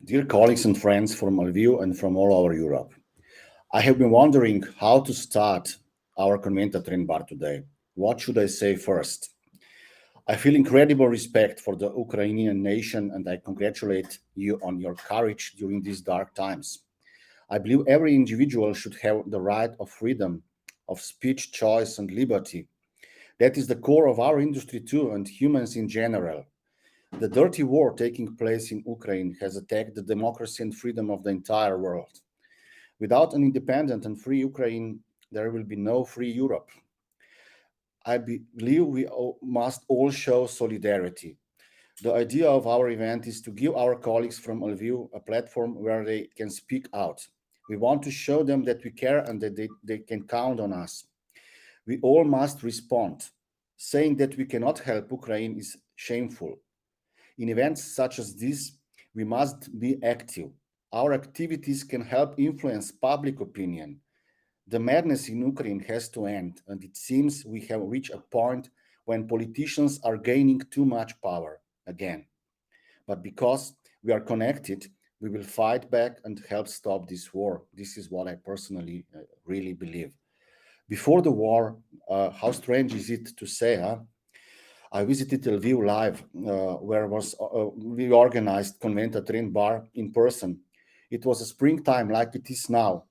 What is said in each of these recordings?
Dear colleagues and friends from Lviv and from all over Europe, I have been wondering how to start our Conventa Trade Bar today. What should I say first? I feel incredible respect for the Ukrainian nation and I congratulate you on your courage during these dark times. I believe every individual should have the right of freedom, of speech, choice, and liberty. That is the core of our industry too, and humans in general. The dirty war taking place in Ukraine has attacked the democracy and freedom of the entire world. Without an independent and free Ukraine, there will be no free Europe. I believe we must all show solidarity. The idea of our event is to give our colleagues from Lviv a platform where they can speak out. We want to show them that we care and that they can count on us. We all must respond. Saying that we cannot help Ukraine is shameful. In events such as this, we must be active. Our activities can help influence public opinion. The madness in Ukraine has to end, and it seems we have reached a point when politicians are gaining too much power again. But because we are connected, we will fight back and help stop this war. This is what I personally really believe. Before the war, how strange is it to say, I visited Lviv live, where we organized Conventa Trade Bar in person. It was a springtime like it is now,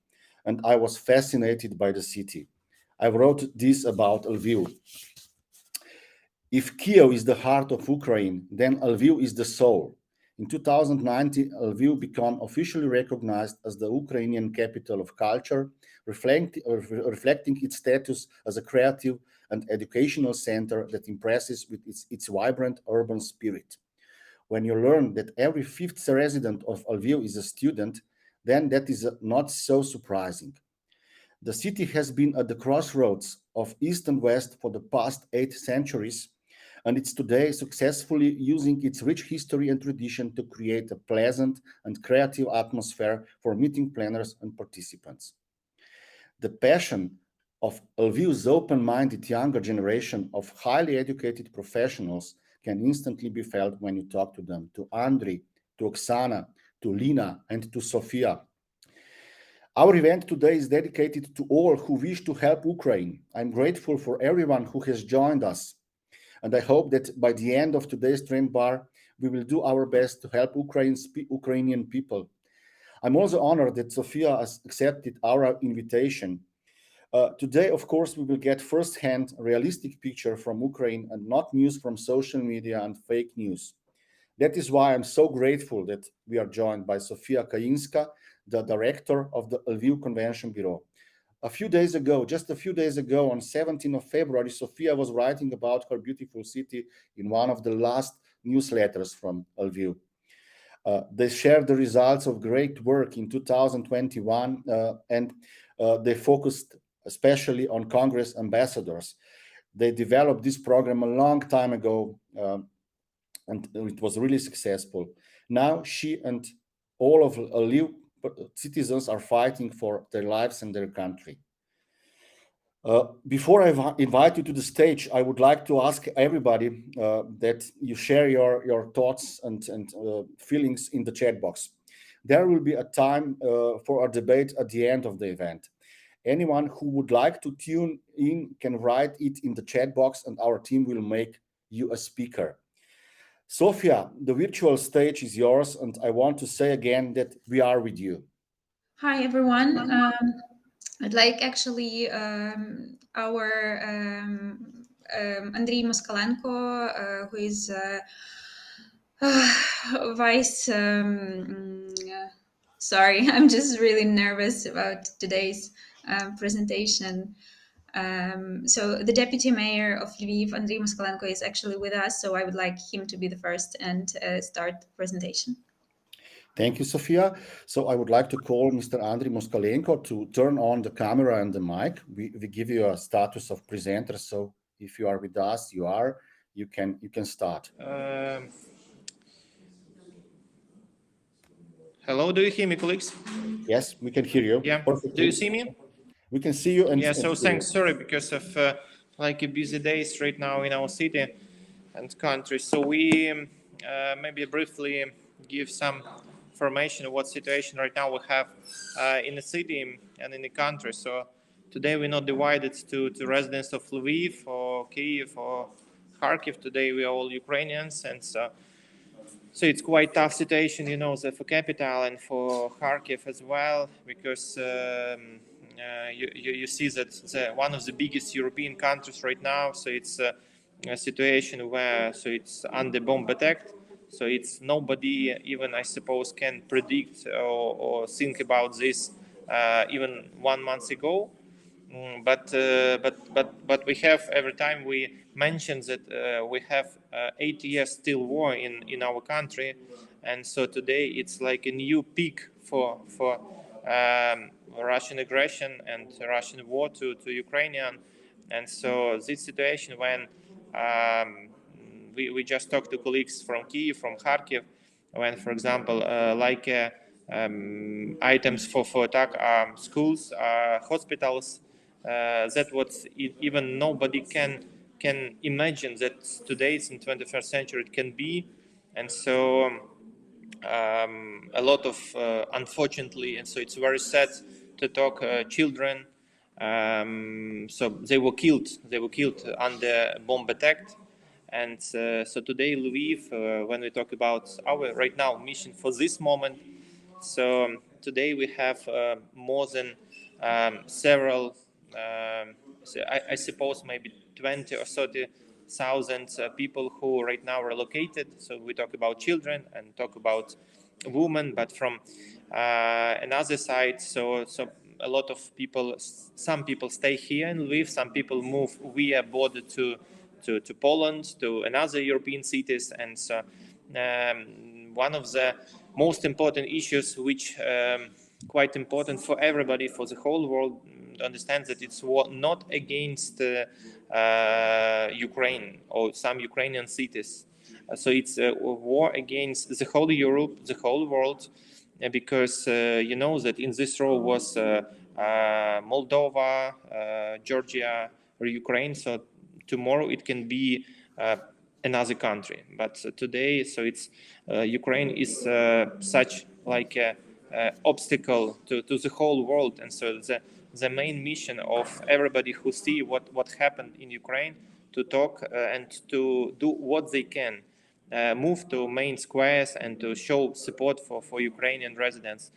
and I was fascinated by the city. I wrote this about Lviv. If Kiev is the heart of Ukraine, then Lviv is the soul. In 2019, Lviv became officially recognized as the Ukrainian capital of culture, reflecting its status as a creative and educational center that impresses with its vibrant urban spirit. When you learn that every fifth resident of Lviv is a student, then that is not so surprising. The city has been at the crossroads of East and West for the past 8 centuries, and it's today successfully using its rich history and tradition to create a pleasant and creative atmosphere for meeting planners and participants. The passion of Lviv's open-minded younger generation of highly educated professionals can instantly be felt when you talk to them, to Andriy, to Oksana, to Lina, and to Sofiya. Our event today is dedicated to all who wish to help Ukraine. I'm grateful for everyone who has joined us. And I hope that by the end of today's Trade Bar, we will do our best to help Ukrainian people. I'm also honored that Sofiya has accepted our invitation. Today, of course, we will get first-hand realistic picture from Ukraine and not news from social media and fake news. That is why I'm so grateful that we are joined by Sofiya Kayinska, the director of the Lviv Convention Bureau. Just a few days ago, on 17th of February, Sofiya was writing about her beautiful city in one of the last newsletters from Lviv. They shared the results of great work in 2021, and they focused especially on Congress ambassadors. They developed this program a long time ago, and it was really successful. Now she and all of Lviv citizens are fighting for their lives and their country. Before I invite you to the stage, I would like to ask everybody that you share your thoughts and feelings in the chat box. There will be a time for a debate at the end of the event. Anyone who would like to tune in can write it in the chat box and our team will make you a speaker. Sofiya, the virtual stage is yours, and I want to say again that we are with you. Hi, everyone. I'd like actually our Andriy Moskalenko, who is vice. Sorry, I'm just really nervous about today's presentation. So the deputy mayor of Lviv, Andriy Moskalenko, is actually with us. So I would like him to be the first and start the presentation. Thank you, Sofiya. So I would like to call Mr. Andriy Moskalenko to turn on the camera and the mic. We give you a status of presenter. So if you are with us, you can start. Hello, do you hear me, colleagues? Yes, we can hear you. Yeah. Perfectly. Do you see me? We can see you. And yeah. So thanks. Sorry, because of like a busy days right now in our city and country. So we maybe briefly give some information of what situation right now we have in the city and in the country. So today we're not divided to residents of Lviv or Kyiv or Kharkiv. Today we are all Ukrainians, and so it's quite tough situation, you know, for capital and for Kharkiv as well, because you see that one of the biggest European countries right now, so it's a situation where it's under bomb attack. So it's nobody even, I suppose, can predict or think about this even 1 month ago. But we have, every time we mention that we have 8 years still war in our country, and so today it's like a new peak for Russian aggression and Russian war to Ukrainian. And so this situation when we just talked to colleagues from Kyiv, from Kharkiv, when, for example, items for attack are schools, hospitals, that what even nobody can imagine that today's in 21st century it can be. And so a lot of unfortunately, and so it's very sad to talk children, so they were killed under bomb attack. And so today Lviv, when we talk about our right now mission for this moment, so today we have more than several, so I suppose maybe 20 or 30,000 people who right now are located. So we talk about children and talk about women, but from another side, so a lot of people, some people stay here in Lviv, some people move via border to Poland, to another European cities. And so one of the most important issues, which quite important for everybody, for the whole world, to understand that it's war not against Ukraine or some Ukrainian cities. So it's a war against the whole Europe, the whole world, because you know that in this row was Moldova, Georgia, or Ukraine. So tomorrow it can be another country. But today, so it's Ukraine is such like a obstacle to the whole world. And so the main mission of everybody who see what happened in Ukraine, to talk and to do what they can, move to main squares and to show support for Ukrainian residents.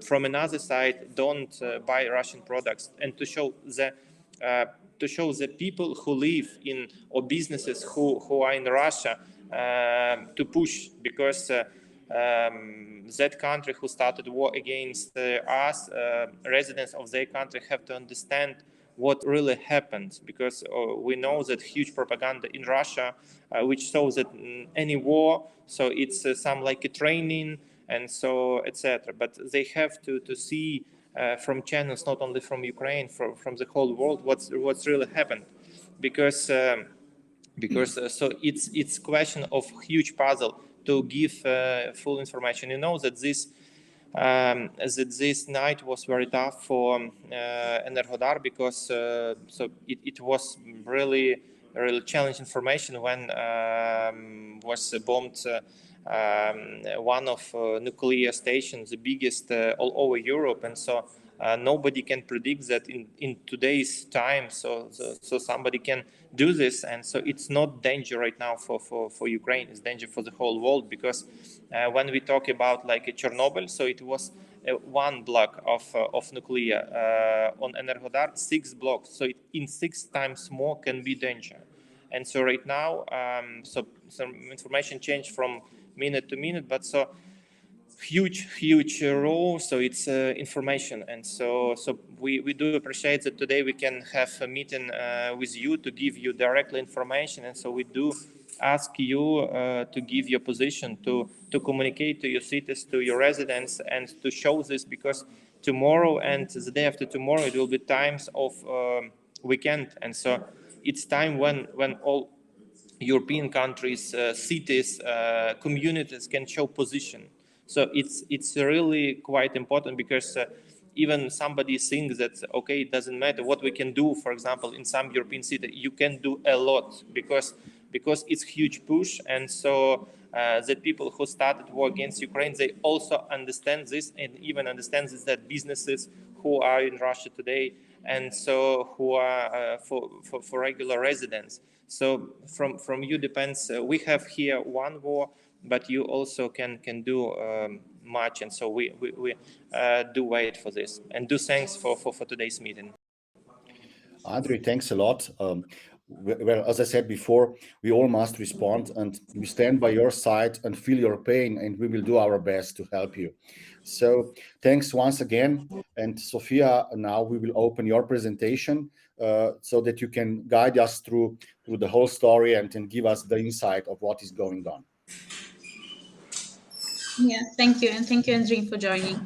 From another side, don't buy Russian products, and to show the people who live in, or businesses who are in Russia, to push, because that country who started war against us, residents of their country have to understand what really happened, because we know that huge propaganda in Russia, which shows that any war, so it's some like a training, and so etc. But they have to see from channels, not only from Ukraine, from the whole world, what's really happened, because so it's question of huge puzzle to give full information. You know that this night was very tough for Enerhodar, because so it was really challenging information when was bombed one of nuclear stations, the biggest all over Europe. And so nobody can predict that in today's time, so somebody can do this. And so it's not danger right now for Ukraine, it's danger for the whole world, because when we talk about like a Chernobyl, so it was one block of nuclear, on Enerhodar 6 blocks, so in 6 times more can be danger. And so right now, so some information changed from minute to minute, but so huge role, so it's information. And so we do appreciate that today we can have a meeting with you to give you directly information. And so we do ask you to give your position, to communicate to your cities, to your residents, and to show this, because tomorrow and the day after tomorrow it will be times of weekend. And so it's time when all European countries, cities, communities can show position. So it's really quite important, because even somebody thinks that, okay, it doesn't matter what we can do. For example, in some European city, you can do a lot, because it's huge push. And so the people who started war against Ukraine, they also understand this, and even understand this, that businesses who are in Russia today, and so who are for regular residents. So from you depends. We have here one war, but you also can do much, and so we do wait for this, and do thanks for today's meeting. Andriy, thanks a lot. Well, as I said before, we all must respond, and we stand by your side and feel your pain, and we will do our best to help you. So thanks once again. And Sofiya, now we will open your presentation so that you can guide us through the whole story and give us the insight of what is going on. Yeah, thank you. And thank you, Andriy, for joining.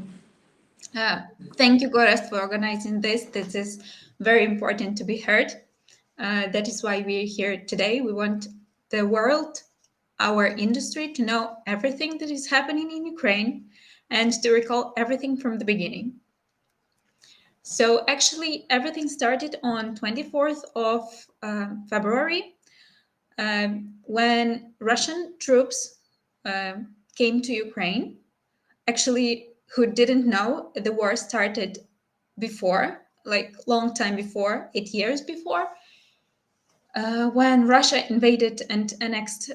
Thank you, Gorazd, for organizing this. This is very important to be heard. That is why we're here today. We want the world, our industry, to know everything that is happening in Ukraine and to recall everything from the beginning. So actually, everything started on 24th of February when Russian troops came to Ukraine. Actually, who didn't know, the war started before, like long time before, 8 years before, when Russia invaded and annexed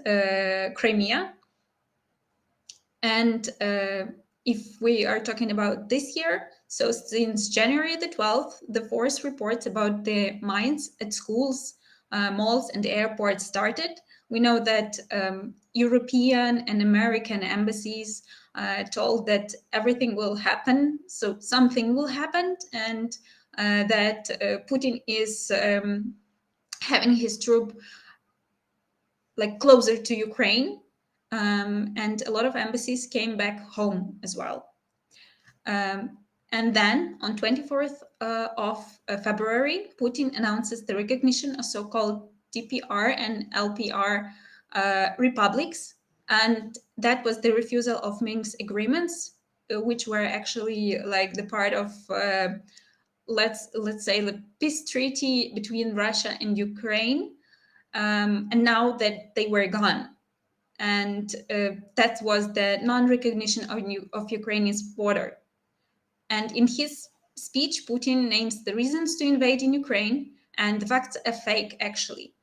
Crimea. And if we are talking about this year, so since January the 12th, the force reports about the mines at schools, malls, and airports started. We know that European and American embassies told that everything will happen, so something will happen, and that Putin is having his troop like closer to Ukraine, and a lot of embassies came back home as well. And then on 24th of February, Putin announces the recognition of so-called DPR and LPR republics, and that was the refusal of Minsk agreements, which were actually like the part of let's say the peace treaty between Russia and Ukraine, and now that they were gone, and that was the non-recognition of Ukraine's border. And in his speech, Putin names the reasons to invade in Ukraine, and the facts are fake, actually.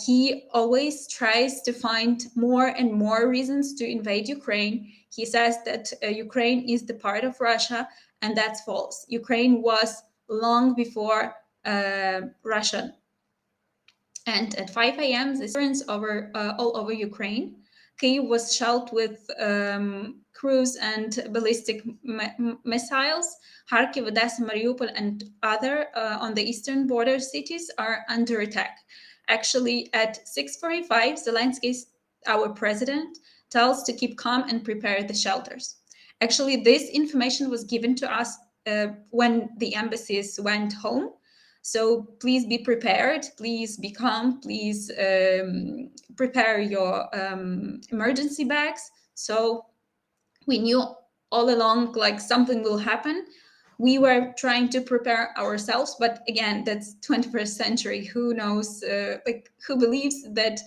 He always tries to find more and more reasons to invade Ukraine. He says that Ukraine is the part of Russia, and that's false. Ukraine was long before Russia. And at 5 a.m., the sirens over all over Ukraine. Kyiv was shelled with cruise and ballistic missiles. Kharkiv, Odessa, Mariupol, and other on the eastern border cities are under attack. Actually, at 6:45, Zelensky, our president, tells to keep calm and prepare the shelters. Actually, this information was given to us when the embassies went home. So please be prepared, please be calm, please prepare your emergency bags. So we knew all along like something will happen. We were trying to prepare ourselves, but again, that's 21st century. Who knows, like who believes that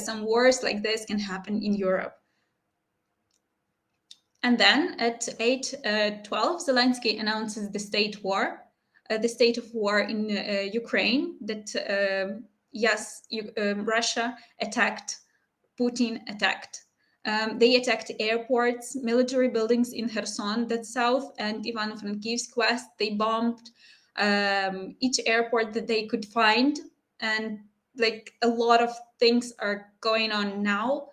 some wars like this can happen in Europe? And then at 8:12, Zelensky announces the state of war in Ukraine, that yes, Russia attacked, Putin attacked. They attacked airports, military buildings in Kherson, that's south, and Ivano-Frankivsk west. They bombed each airport that they could find, and like a lot of things are going on now.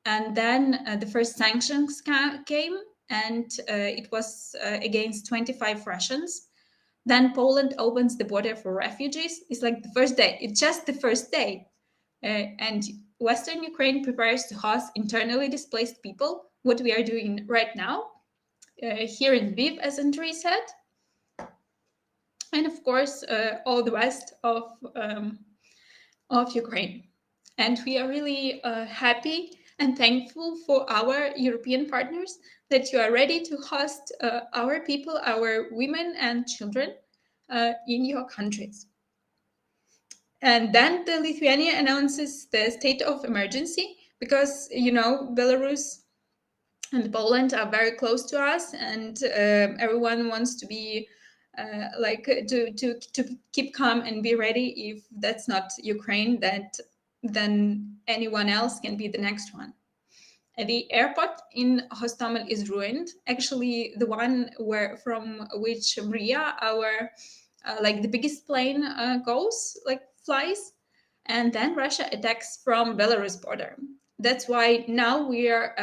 And then the first sanctions came, and it was against 25 Russians. Then Poland opens the border for refugees. It's like the first day. It's just the first day. And Western Ukraine prepares to host internally displaced people, what we are doing right now here in Lviv, as Andriy said. And of course, all the rest of Ukraine. And we are really happy and thankful for our European partners that you are ready to host our people, our women and children in your countries. And then Lithuania announces the state of emergency, because, you know, Belarus and Poland are very close to us, and everyone wants to be like to keep calm and be ready. If that's not Ukraine, then anyone else can be the next one. The airport in Hostomel is ruined. Actually, the one from which Mriya, our like the biggest plane flies, and then Russia attacks from Belarus border. That's why now we are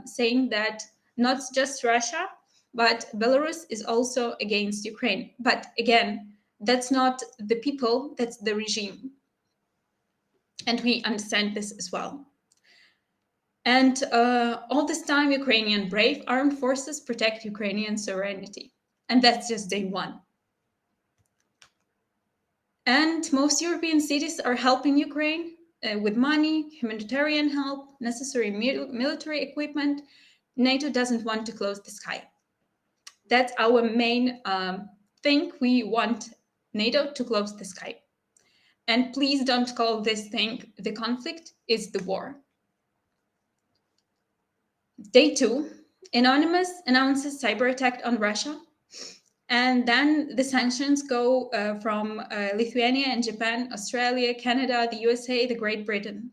saying that not just Russia, but Belarus is also against Ukraine. But again, that's not the people, that's the regime. And we understand this as well. And all this time, Ukrainian brave armed forces protect Ukrainian sovereignty. And that's just day one. And most European cities are helping Ukraine with money, humanitarian help, necessary military equipment. NATO doesn't want to close the sky. That's our main thing. We want NATO to close the sky. And please don't call this thing the conflict, it's the war. Day 2, Anonymous announces cyber attack on Russia. And then the sanctions go from Lithuania and Japan, Australia, Canada, the USA, the Great Britain.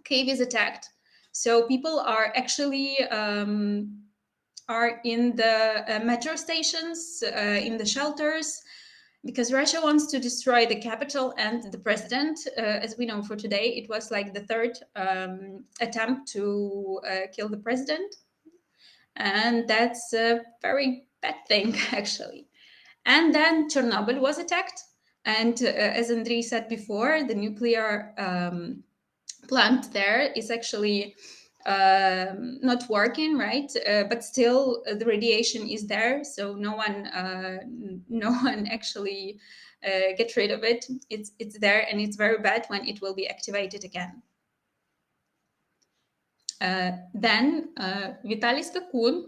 Kyiv is attacked. So people are actually are in the metro stations, in the shelters, because Russia wants to destroy the capital and the president. As we know for today, it was like the third attempt to kill the president. And that's a very bad thing, actually. And then Chernobyl was attacked. And as Andriy said before, the nuclear plant there is actually not working, right? But still, the radiation is there, so no one actually get rid of it. It's there, and it's very bad when it will be activated again. Then Vitaly Skakun,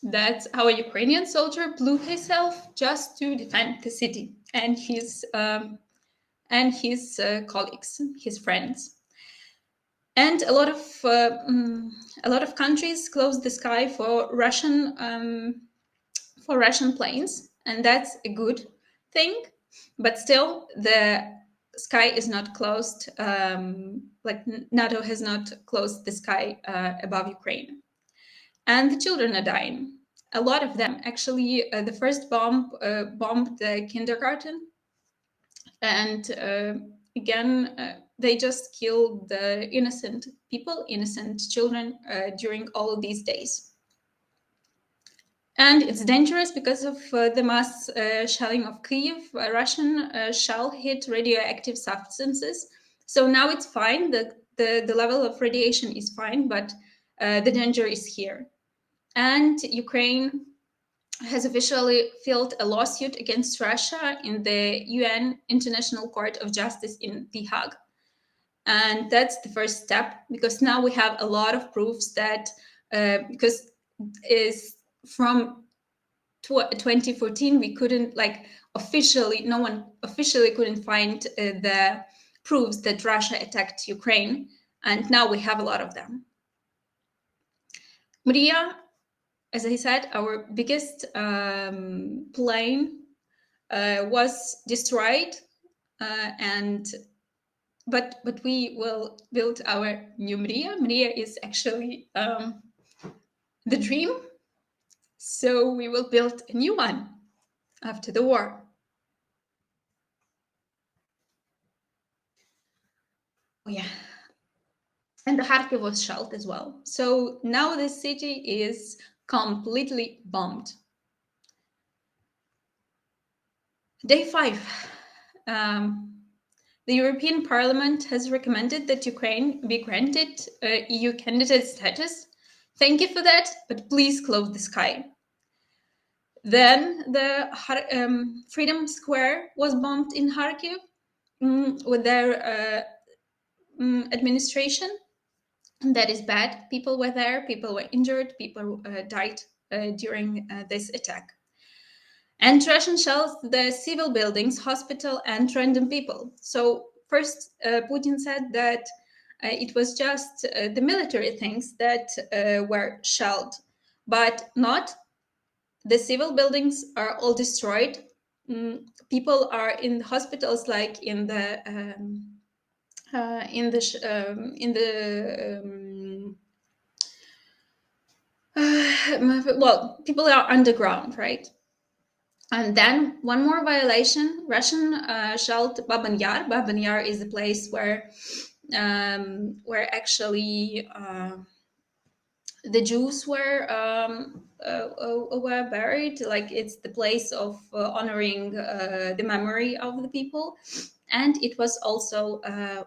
that's our Ukrainian soldier, blew himself just to defend the city and his colleagues, his friends. And a lot of countries closed the sky for Russian planes, and that's a good thing. But still, the sky is not closed. Like NATO has not closed the sky above Ukraine, and the children are dying. A lot of them, actually. The first bomb bombed the kindergarten, and again. They just killed the innocent people, innocent children during all of these days. And it's dangerous because of the mass shelling of Kyiv. Russian shell hit radioactive substances. So now it's fine. The level of radiation is fine, but the danger is here. And Ukraine has officially filed a lawsuit against Russia in the UN International Court of Justice in The Hague. And that's the first step, because now we have a lot of proofs that because is from 2014 we couldn't no one officially couldn't find the proofs that Russia attacked Ukraine, and now we have a lot of them. Mriya, as I said, our biggest plane was destroyed, But we will build our new Mriya. Mriya is actually the dream. So we will build a new one after the war. Oh, yeah. And the Kharkiv was shelled as well. So now the city is completely bombed. Day 5. The European Parliament has recommended that Ukraine be granted EU candidate status. Thank you for that, but please close the sky. Then the Freedom Square was bombed in Kharkiv with their administration. And that is bad. People were there, people were injured, people died during this attack. And Russian shells the civil buildings, hospital, and random people. So first, Putin said that It was just the military things that were shelled, but not the civil buildings are all destroyed. People are in hospitals, like in the well, people are underground, right? And then one more violation: Russian shelled Baban Yar. Baban Yar is the place where actually the Jews were buried. Like, it's the place of honoring the memory of the people, and it was also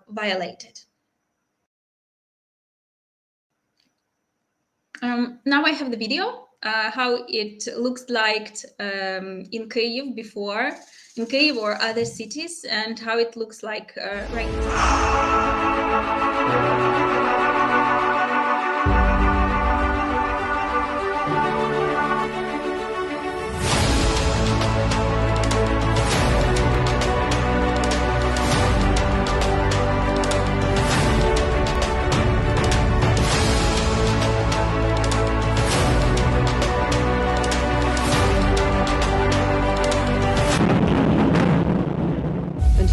violated. Now I have the video, how it looks like in Kyiv before, in Kyiv or other cities, and how it looks like right now.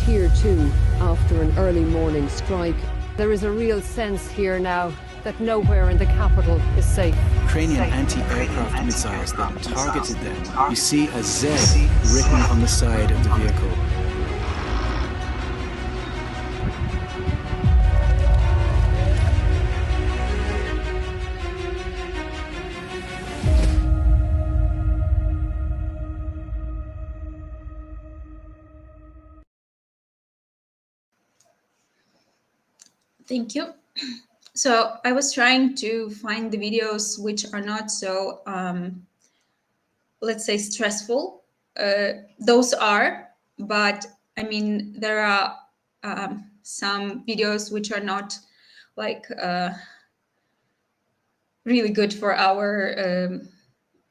Here too, after an early morning strike, there is a real sense here now that nowhere in the capital is safe. Ukrainian anti-aircraft missiles that targeted them. You see a Z written on the side of the vehicle. Thank you. So I was trying to find the videos which are not so, let's say, stressful. Those are, but I mean, there are some videos which are not like really good for our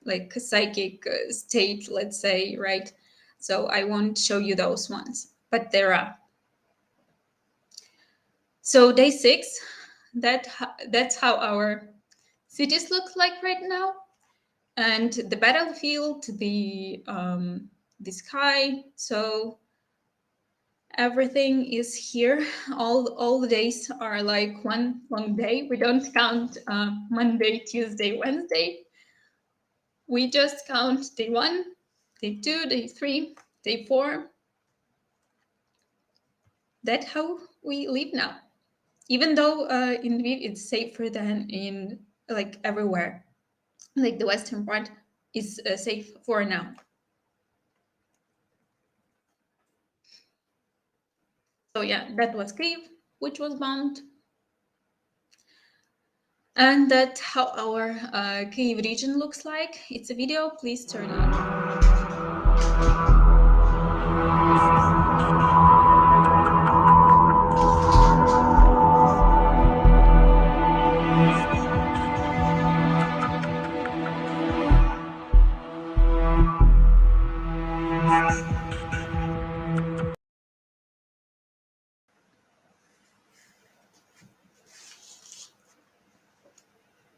like psychic state, let's say, right? So I won't show you those ones, but there are. So day 6, that's how our cities look like right now, and the battlefield, the sky. So everything is here. All the days are like one long day. We don't count Monday, Tuesday, Wednesday. We just count day 1, day 2, day 3, day 4. That's how we live now. Even though in Lviv it's safer than in like everywhere, like the western part is safe for now. So yeah, that was Kyiv, which was bombed, and that's how our Kyiv region looks like. It's a video. Please turn on.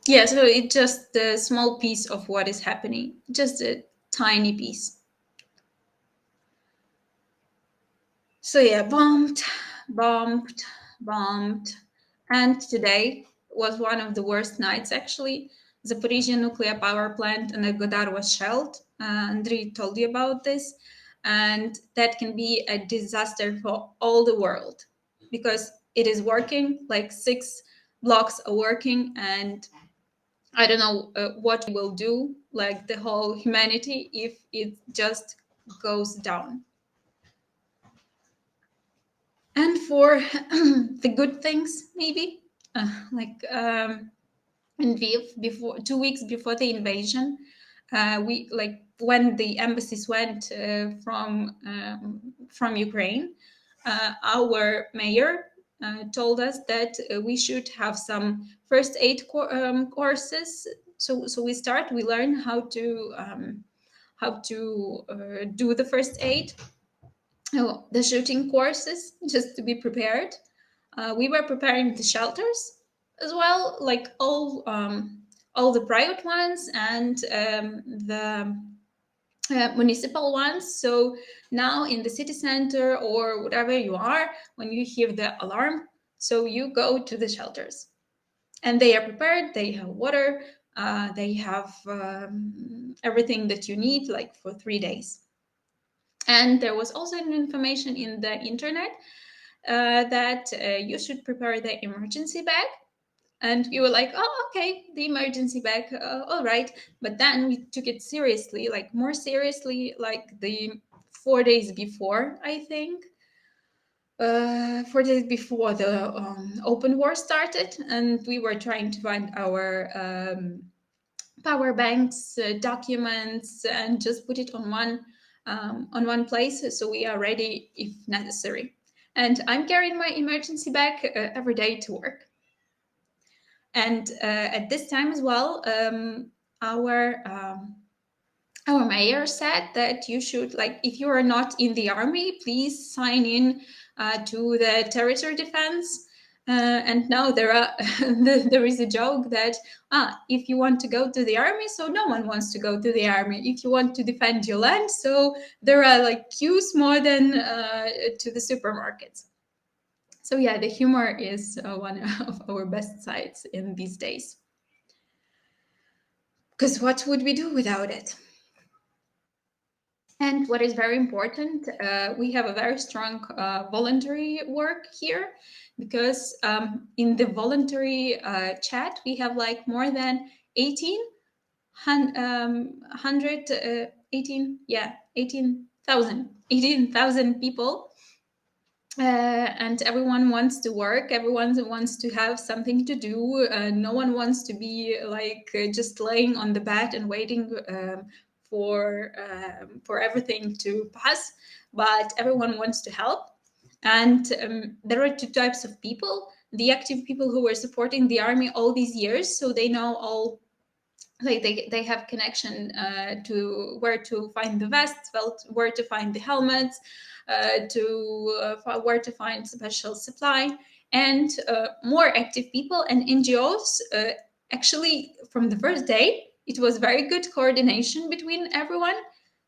Yeah, so it's just a small piece of what is happening, just a tiny piece. So yeah, bombed. And today was one of the worst nights, actually. Zaporizhia nuclear power plant and Enerhodar was shelled. Andriy told you about this. And that can be a disaster for all the world, because it is working, like 6 blocks are working, and I don't know what we will do, like the whole humanity, if it just goes down. And for the good things, maybe, like in Lviv, before 2 weeks before the invasion, we, like, when the embassies went from Ukraine, our mayor told us that we should have some first aid courses. So we learn how to do the first aid, the shooting courses, just to be prepared. we were preparing the shelters as well, like all the private ones and the municipal ones. So now in the city center or whatever you are, when you hear the alarm, so you go to the shelters, and they are prepared. They have water. They have everything that you need, like for 3 days. And there was also an information in the internet that you should prepare the emergency bag. And we were like, oh, okay, the emergency bag, all right. But then we took it seriously, like more seriously, like the 4 days before, I think. 4 days before the open war started, and we were trying to find our power banks, documents, and just put it on one place, so we are ready if necessary. And I'm carrying my emergency bag every day to work. And at this time as well, our mayor said that you should, like, if you are not in the army, please sign in to the territory defense. And now there is a joke that if you want to go to the army, so no one wants to go to the army. If you want to defend your land, so there are like queues more than to the supermarkets. So yeah, the humor is one of our best sides in these days. Because what would we do without it? And what is very important, we have a very strong voluntary work here, because in the voluntary chat, we have like more than 18,000 people. And everyone wants to work, everyone wants to have something to do. No one wants to be like just laying on the bed and waiting for everything to pass, but everyone wants to help. And there are two types of people: the active people who were supporting the army all these years, so they know all, like they have connection to where to find the vests, where to find the helmets, where to find special supply. And more active people and NGOs, actually from the first day, it was very good coordination between everyone.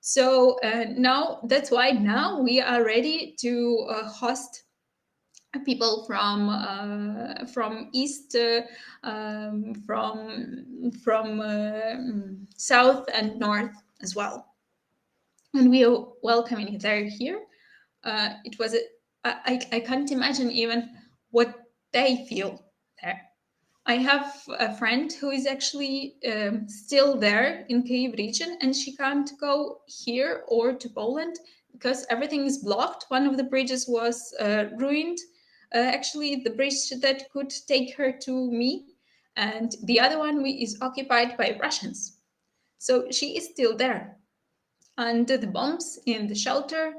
So now that's why now we are ready to host people from east, from south and north as well, and we are welcoming them here. It was I can't imagine even what they feel there. I have a friend who is actually still there in Kyiv region, and she can't go here or to Poland because everything is blocked. One of the bridges was ruined, actually the bridge that could take her to me, and the other one is occupied by Russians. So she is still there under the bombs in the shelter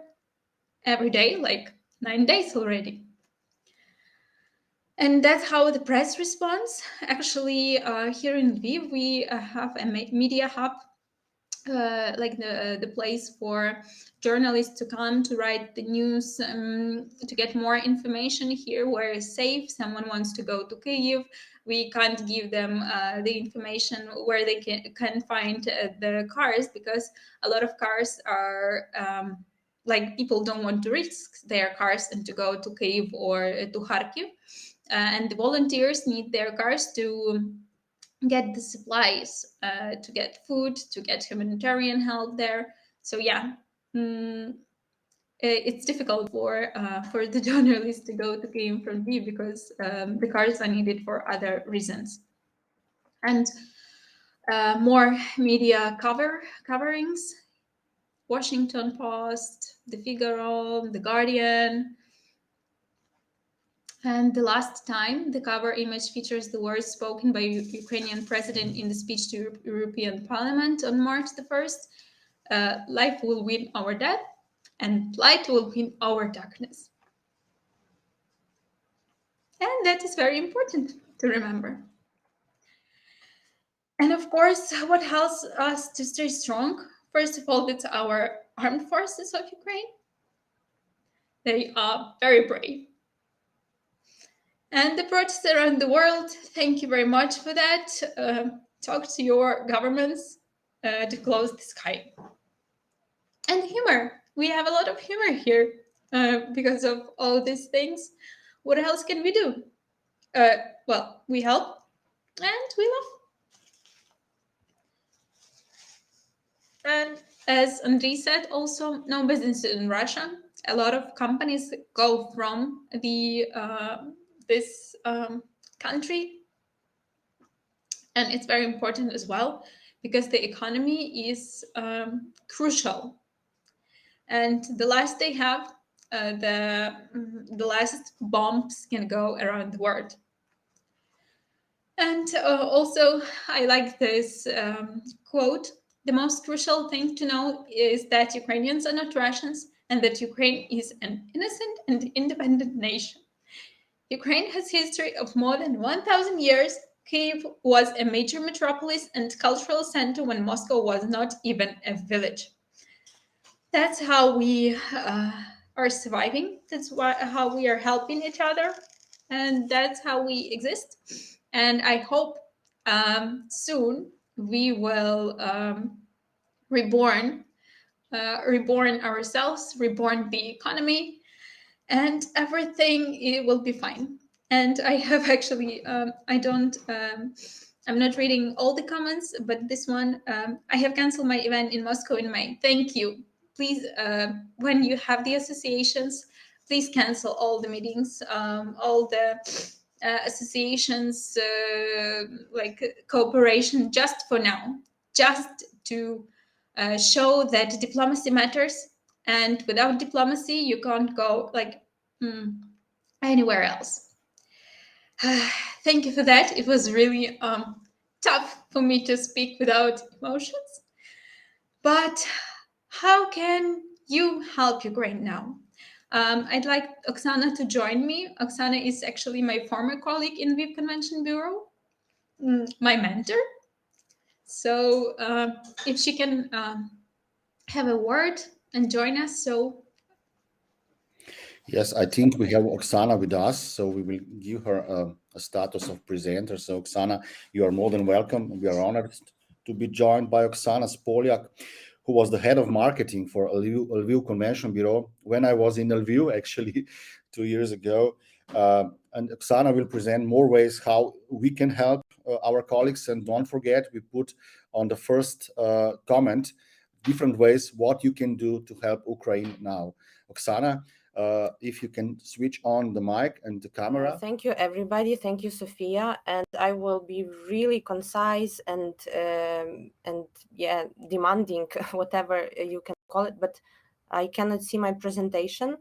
every day, like 9 days already. And that's how the press responds. Actually, here in Lviv, we have a media hub, like the place for journalists to come to write the news, to get more information here where it's safe. Someone wants to go to Kyiv, we can't give them the information where they can find the cars, because a lot of cars are like, people don't want to risk their cars and to go to Kyiv or to Kharkiv. And the volunteers need their cars to get the supplies, to get food, to get humanitarian help there. So yeah, it's difficult for the journalists to go to Kyiv from Lviv, because the cars are needed for other reasons. And more media coverings: Washington Post, The Figaro, The Guardian. And the last time, the cover image features the words spoken by Ukrainian president in the speech to European Parliament on March the 1st. Life will win our death, and light will win our darkness. And that is very important to remember. And of course, what helps us to stay strong? First of all, it's our armed forces of Ukraine. They are very brave. And the protests around the world, thank you very much for that. Talk to your governments to close the sky. And humor. We have a lot of humor here because of all these things. What else can we do? Well, we help and we love. And as Andriy said, also no business in Russia. A lot of companies go from this country, and it's very important as well because the economy is crucial. And the less they have, the less bombs can go around the world. And also, I like this quote. The most crucial thing to know is that Ukrainians are not Russians and that Ukraine is an innocent and independent nation. Ukraine has history of more than 1,000 years. Kyiv was a major metropolis and cultural center when Moscow was not even a village. That's how we are surviving. That's how we are helping each other. And that's how we exist. And I hope soon we will reborn ourselves, reborn the economy, and everything it will be fine. And I have actually, I'm not reading all the comments, but this one, I have canceled my event in Moscow in May. Thank you. Please, when you have the associations, please cancel all the meetings, all the associations, like cooperation, just for now, just to show that diplomacy matters. And without diplomacy, you can't go like anywhere else. Thank you for that. It was really tough for me to speak without emotions. But how can you help Ukraine now? I'd like Oksana to join me. Oksana is actually my former colleague in Lviv Convention Bureau, my mentor. So if she can have a word and join us. So yes, I think we have Oksana with us, so we will give her a status of presenter. So Oksana, you are more than welcome. We are honored to be joined by Oksana Spoliak, who was the head of marketing for Lviv Convention Bureau when I was in Lviv, actually 2 years ago. And Oksana will present more ways how we can help our colleagues. And don't forget, we put on the first comment different ways what you can do to help Ukraine now. Oksana, if you can switch on the mic and the camera. Thank you, everybody. Thank you, Sofiya. And I will be really concise and yeah, demanding, whatever you can call it. But I cannot see my presentation.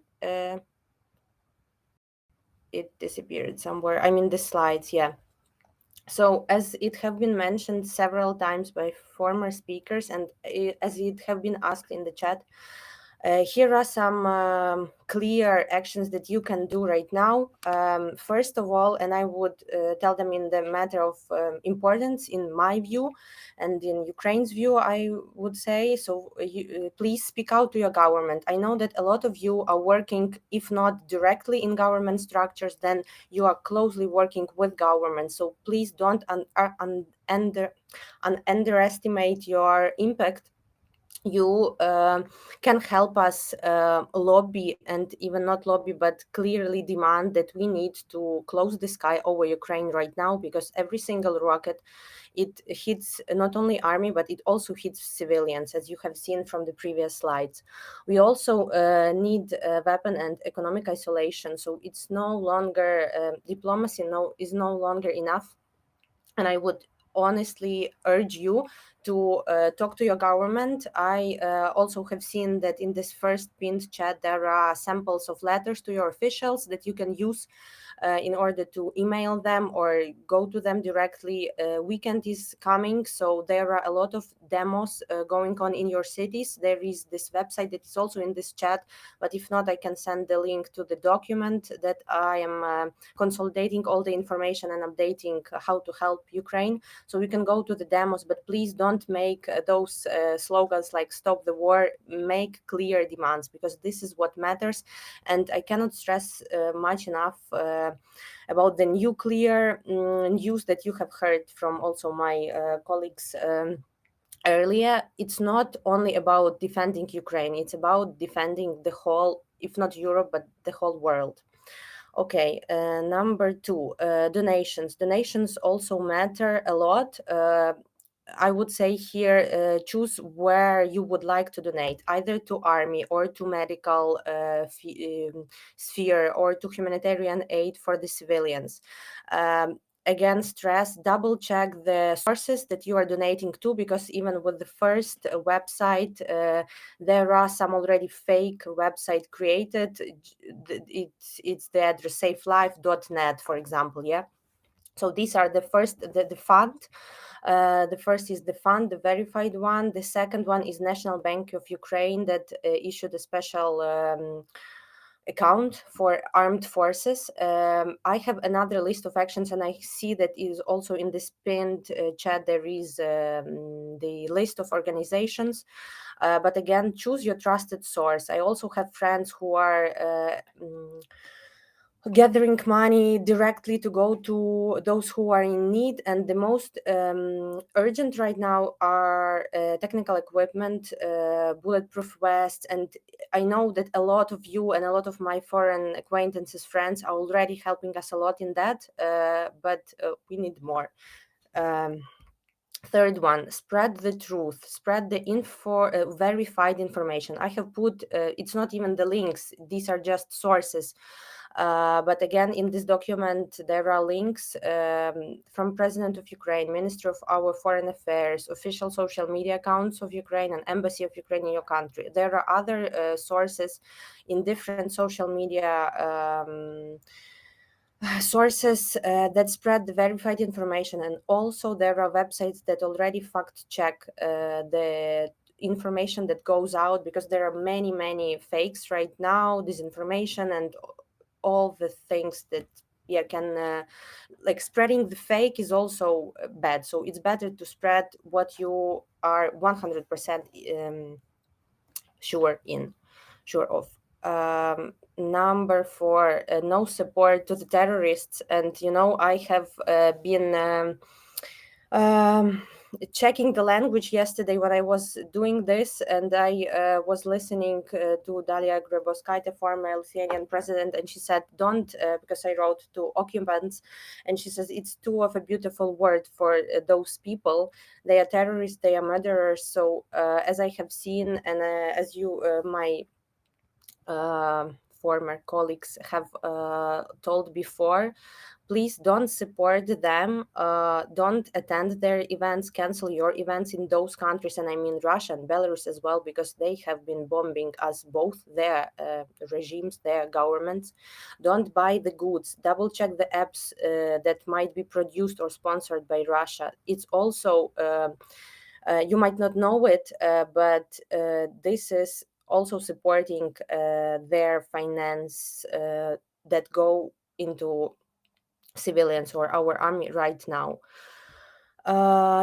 It disappeared somewhere. I mean, the slides. Yeah. So as it have been mentioned several times by former speakers, and as it have been asked in the chat, here are some clear actions that you can do right now. First of all, and I would tell them in the matter of importance in my view and in Ukraine's view, I would say, so please speak out to your government. I know that a lot of you are working, if not directly in government structures, then you are closely working with government. So please don't underestimate your impact. You can help us lobby, and even not lobby, but clearly demand that we need to close the sky over Ukraine right now, because every single rocket, it hits not only army, but it also hits civilians, as you have seen from the previous slides. We also need weapon and economic isolation. So it's no longer diplomacy is no longer enough. And I would honestly urge you to talk to your government. I also have seen that in this first pinned chat, there are samples of letters to your officials that you can use in order to email them or go to them directly. Weekend is coming, so there are a lot of demos going on in your cities. There is this website that is also in this chat, but if not, I can send the link to the document that I am consolidating all the information and updating how to help Ukraine. So you can go to the demos, but please don't don't make those slogans like "Stop the War." Make clear demands, because this is what matters. And I cannot stress much enough about the nuclear news that you have heard from also my colleagues earlier. It's not only about defending Ukraine, it's about defending the whole, if not Europe, but the whole world. Okay, number two, donations. Donations also matter a lot. I would say here, choose where you would like to donate, either to army or to medical sphere or to humanitarian aid for the civilians. Again, stress, double check the sources that you are donating to, because even with the first website, there are some already fake website created. It's the address safelife.net, for example. Yeah. So these are the first, the fund. The first is the fund, the verified one. The second one is National Bank of Ukraine that issued a special account for armed forces. I have another list of actions, and I see that is also in this pinned chat. There is the list of organizations. But again, choose your trusted source. I also have friends who are gathering money directly to go to those who are in need, and the most urgent right now are technical equipment, bulletproof vests. And I know that a lot of you and a lot of my foreign acquaintances, friends, are already helping us a lot in that, but we need more. Third one, spread the truth, spread the verified information. I have put, it's not even the links, these are just sources. But again, in this document, there are links from President of Ukraine, Minister of our Foreign Affairs, official social media accounts of Ukraine, and Embassy of Ukraine in your country. There are other sources in different social media sources that spread the verified information. And also there are websites that already fact check the information that goes out, because there are many fakes right now, disinformation and all the things that can like spreading the fake is also bad. So it's better to spread what you are 100% sure of. Number 4, no support to the terrorists. And I have been checking the language yesterday when I was doing this, and I was listening to Dalia Grybauskaitė, former Lithuanian president, and she said, don't, because I wrote to occupants, and she says it's too of a beautiful word for those people. They are terrorists, they are murderers. So as I have seen, and as you, my former colleagues have told before, please don't support them, don't attend their events, cancel your events in those countries, and I mean Russia and Belarus as well, because they have been bombing us, both their regimes, their governments. Don't buy the goods, double check the apps that might be produced or sponsored by Russia. It's also, you might not know it, but this is also supporting their finance that go into civilians or our army right now.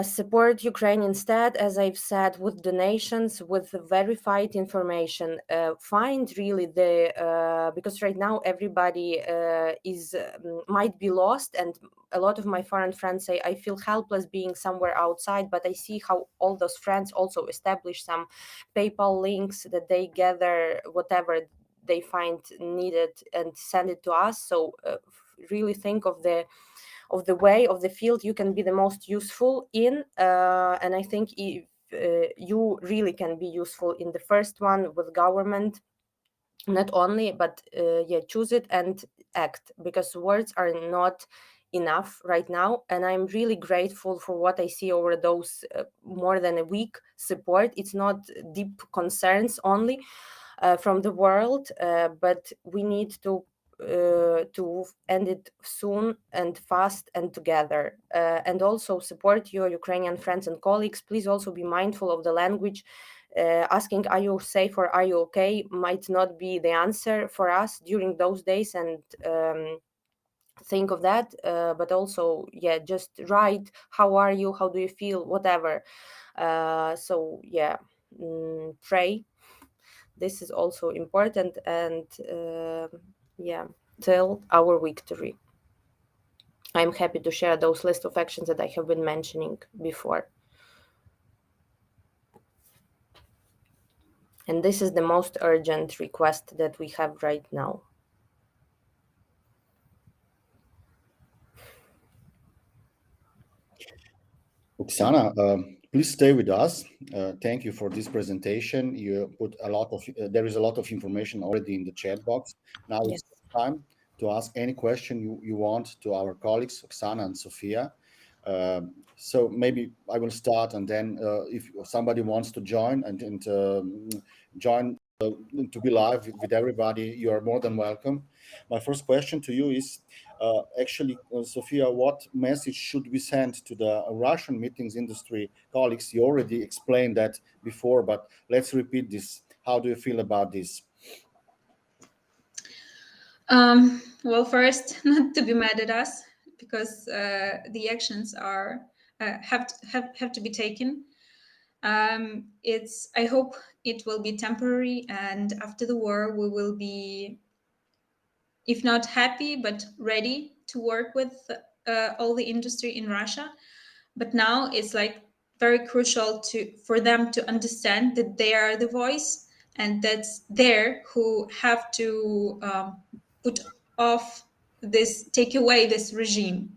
Support Ukraine instead, as I've said, with donations, with verified information. Find really the because right now everybody might be lost, and a lot of my foreign friends say, I feel helpless being somewhere outside, but I see how all those friends also establish some PayPal links that they gather whatever they find needed and send it to us. So really think of the way of the field you can be the most useful in, and I think if you really can be useful in the first one with government, not only, but choose it and act, because words are not enough right now. And I'm really grateful for what I see over those more than a week support. It's not deep concerns only from the world, but we need to end it soon and fast and together. And also support your Ukrainian friends and colleagues. Please also be mindful of the language. Asking, are you safe or are you okay, might not be the answer for us during those days. And think of that, but also, yeah, just write, how are you, how do you feel, whatever. So yeah, pray. This is also important, and yeah, till our victory. I'm happy to share those list of actions that I have been mentioning before. And this is the most urgent request that we have right now. Oksana, please stay with us. Thank you for this presentation. You put a lot of, there is a lot of information already in the chat box. Now Yes. it's time to ask any question you want to our colleagues, Oksana and Sofiya. So maybe I will start, and then if somebody wants to join and join to be live with everybody, you are more than welcome. My first question to you is, actually, Sofiya, what message should we send to the Russian meetings industry colleagues? You already explained that before, but let's repeat this. How do you feel about this? Well, first, not to be mad at us, because the actions are have to be taken. I hope it will be temporary, and after the war, we will be, if not happy, but ready to work with all the industry in Russia. But now it's like very crucial for them to understand that they are the voice, and that's there who have to put off this, take away this regime,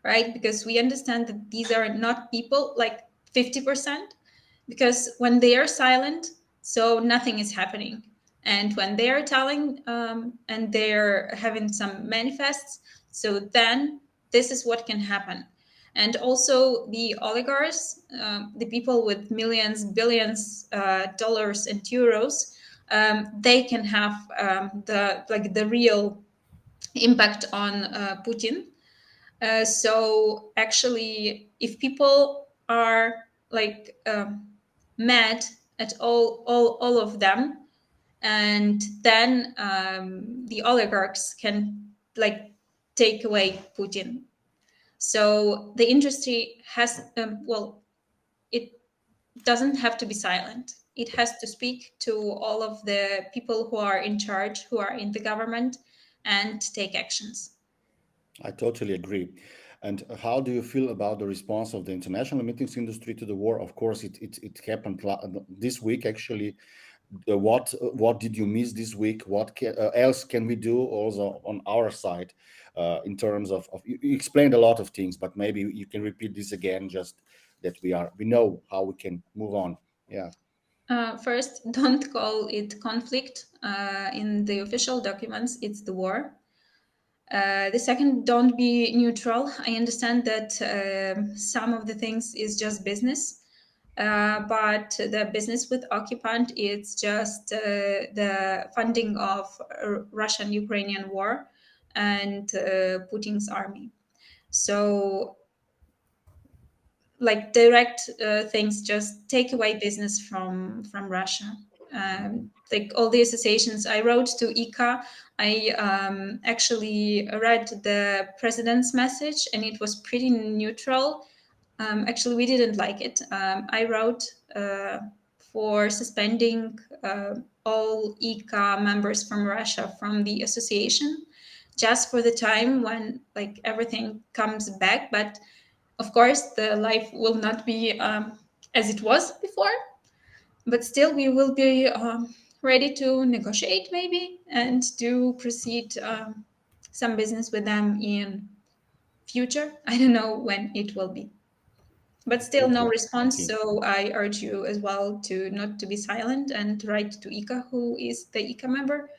right? Because we understand that these are not people like 50%, because when they are silent, so nothing is happening. And when they are telling and they're having some manifests, so then this is what can happen. And also the oligarchs, the people with millions, billions dollars and euros, they can have the real impact on Putin. So actually, if people are like mad at all of them, and then the oligarchs can like take away Putin. So the industry has it doesn't have to be silent. It has to speak to all of the people who are in charge, who are in the government, and take actions. I totally agree. And how do you feel about the response of the international meetings industry to the war? Of course, it happened this week, actually. What did you miss this week? What else can we do also on our side in terms of you explained a lot of things, but maybe you can repeat this again, just that we know how we can move on. Yeah. First, don't call it conflict. In the official documents, it's the war. The second, don't be neutral. I understand that some of the things is just business, but the business with occupant, it's just the funding of Russian-Ukrainian war and Putin's army. So like direct things, just take away business from Russia. Like all the associations, I wrote to ICA. I actually read the president's message, and it was pretty neutral. Actually, we didn't like it. I wrote for suspending all ICA members from Russia from the association, just for the time when like everything comes back. But of course, the life will not be as it was before, but still we will be ready to negotiate maybe and to proceed some business with them in future. I don't know when it will be, but still no response. So I urge you as well to not to be silent and write to ICA, who is the ICA member,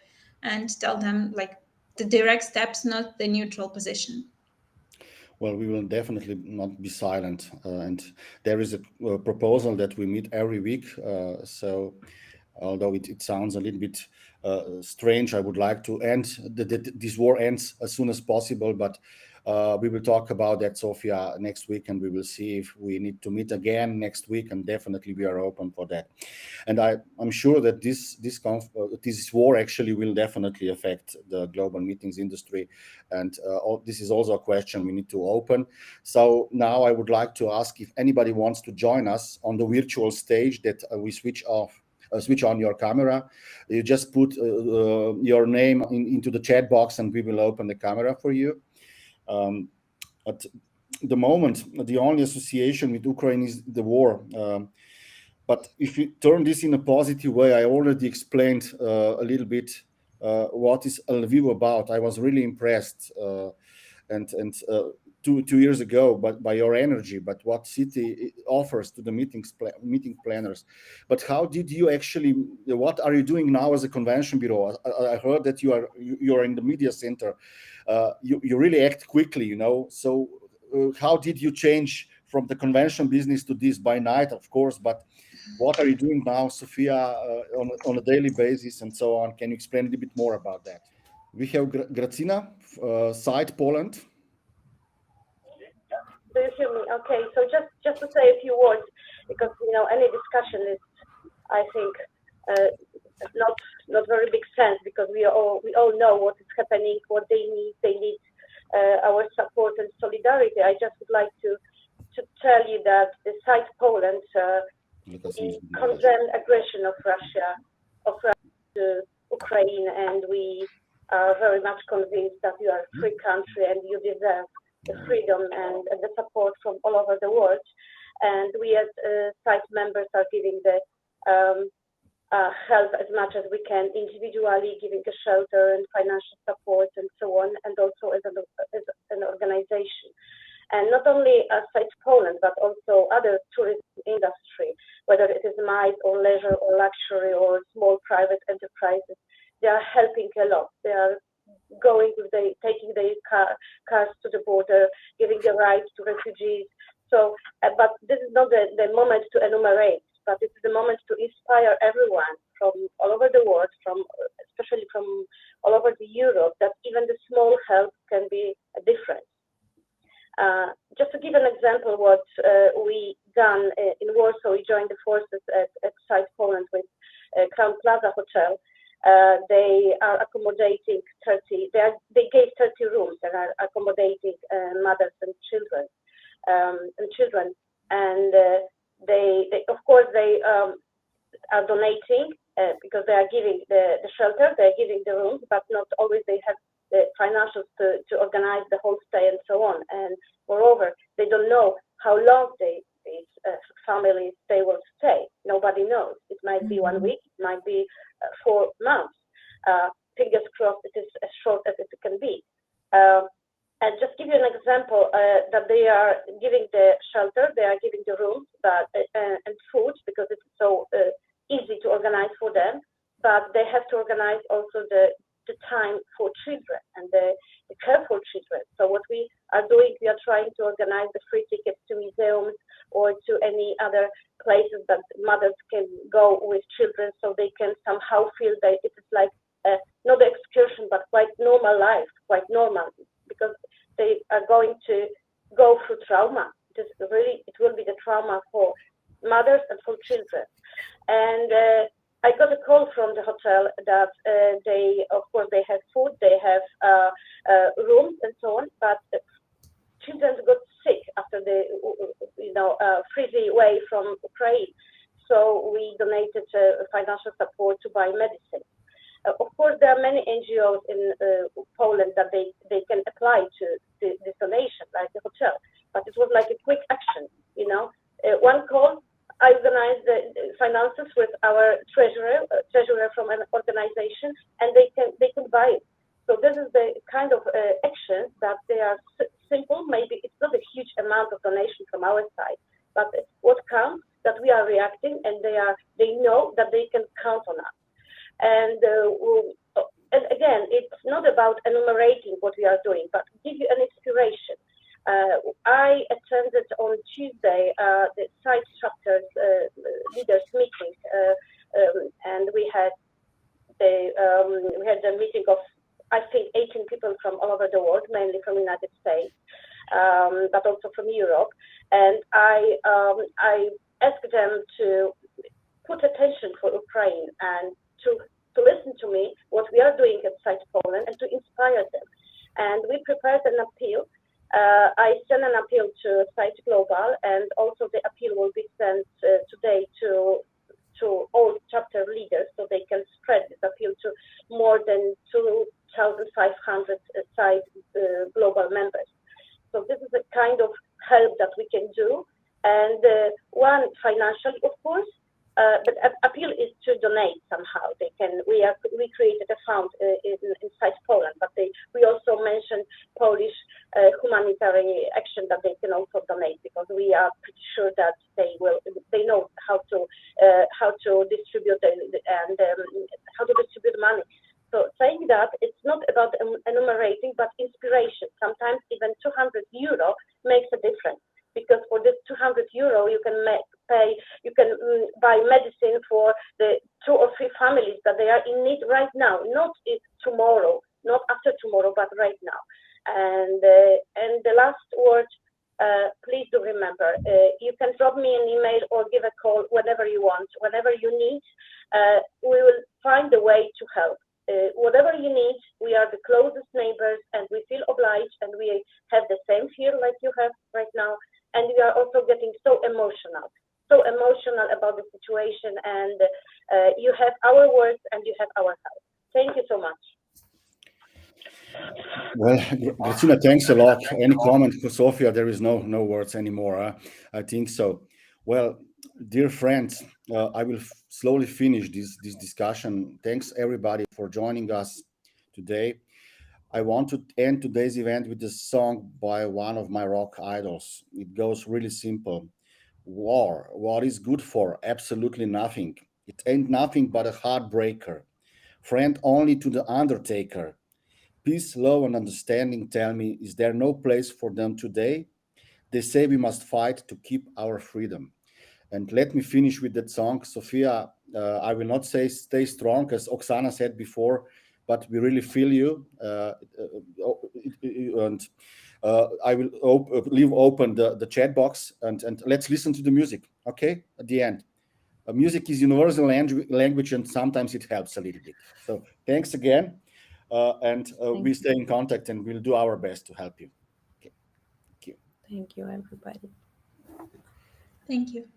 and tell them like the direct steps, not the neutral position. Well, we will definitely not be silent. And there is a proposal that we meet every week. So although it sounds a little bit strange, I would like to end, this war ends as soon as possible. But We will talk about that, Sofiya, next week, and we will see if we need to meet again next week, and definitely we are open for that. And I'm sure that this war actually will definitely affect the global meetings industry, and this is also a question we need to open. So now I would like to ask if anybody wants to join us on the virtual stage that we switch on your camera. You just put your name into the chat box and we will open the camera for you. At the moment, the only association with Ukraine is the war. But if you turn this in a positive way, I already explained a little bit what is Lviv about. I was really impressed and 2 years ago, but by your energy, but what city offers to the meeting planners. But how did you actually? What are you doing now as a convention bureau? I heard that you are in the media center. You really act quickly, you know. So how did you change from the convention business to this by night, of course? But what are you doing now, Sofiya, on a daily basis and so on? Can you explain a little bit more about that? We have Gracina, side Poland. Do you hear me? Okay, so just to say a few words, because any discussion is, I think, not very big sense, because we all know what is happening, what they need. They need our support and solidarity. I just would like to tell you that the side Poland condemned aggression of Russia to Ukraine, and we are very much convinced that you are a free country and you deserve the freedom and the support from all over the world. And we as site members are giving the help as much as we can, individually, giving a shelter and financial support and so on, and also as an organization. And not only Site Poland, but also other tourism industry, whether it is MICE or leisure or luxury or small private enterprises, they are helping a lot. They are going taking their cars to the border, giving the rights to refugees. So, but this is not the moment to enumerate, but it's the moment to inspire everyone from all over the world, especially from all over Europe, that even the small help can be a difference. Just to give an example, what we done in Warsaw, we joined the forces at Site Poland with Crown Plaza Hotel. They are accommodating 30. They gave 30 rooms and are accommodating mothers and children. And they of course they are donating because they are giving the shelter, they are giving the rooms, but not always they have the financials to organize the whole stay and so on. And moreover, they don't know how long these families they will stay. Nobody knows. It might be 1 week, it might be 4 months. Fingers crossed it is as short as it can be. And just give you an example, that they are giving the shelter, they are giving the rooms, and food, because it's so easy to organize for them. But they have to organize also the time for children and the care for children. So what we are doing, we are trying to organize the free tickets to museums or to any other places that mothers can go with children, so they can somehow feel that it is like not an excursion, but quite normal life, quite normal, because they are going to go through trauma. It will be the trauma for mothers and for children. And I got a call from the hotel that they, of course, they have food, they have rooms and so on, but children got sick after the freezing away from Ukraine. So we donated financial support to buy medicine. Of course, there are many NGOs in Poland that they can apply to this donation, like the hotel. But it was like a quick action, one call. I organized the finances with our treasurer from an organization, and they can buy it. So this is the kind of actions that they are simple. Maybe it's not a huge amount of donation from our side, but what counts that we are reacting, and they know that they can count on us. And again, it's not about enumerating what we are doing, but give you an inspiration. I attended on Tuesday the site chapters leaders meeting, and we had a meeting of, I think, 18 people from all over the world, mainly from the United States. but also from Europe. And I asked them to put attention for Ukraine and to listen to me, what we are doing inside Poland, and to inspire them. And we prepared an appeal. I sent an appeal to Site Global, and also the appeal will be sent today to all chapter leaders, so they can spread this appeal to more than 2,500 Site Global members. So this is a kind of help that we can do, and one financially, of course. But appeal is to donate somehow. They can. We created a fund inside Poland, but we also mentioned Polish humanitarian action that they can also donate, because we are pretty sure that they know how to distribute and how to distribute money. So saying that, it's not about enumerating, but inspiration. Sometimes even 200 euro makes a difference, because for this 200 euro you can buy medicine for the 2 or 3 families that they are in need right now, not tomorrow, not after tomorrow, but right now. And the last word, please do remember, you can drop me an email or give a call whenever you want, whenever you need. We will find a way to help. Whatever you need, we are the closest neighbors, and we feel obliged, and we have the same fear like you have right now. And we are also getting so emotional about the situation, and you have our words and you have our help. Thank you so much. Well, Grażyna, thanks a lot. Any comment for Sofiya? There is no words anymore. I think so. Well, dear friends, I will slowly finish this discussion. Thanks everybody for joining us today. I want to end today's event with a song by one of my rock idols. It goes really simple. War, what is good for? Absolutely nothing. It ain't nothing but a heartbreaker. Friend only to the undertaker. Peace, love, and understanding, tell me, is there no place for them today? They say we must fight to keep our freedom. And let me finish with that song. Sofiya, I will not say stay strong, as Oksana said before, but we really feel you. And I will leave open the chat box, and let's listen to the music, okay, at the end. Music is universal language, and sometimes it helps a little bit. So thanks again, and we stay in contact, and we'll do our best to help you. Okay. Thank you. Thank you, everybody. Thank you.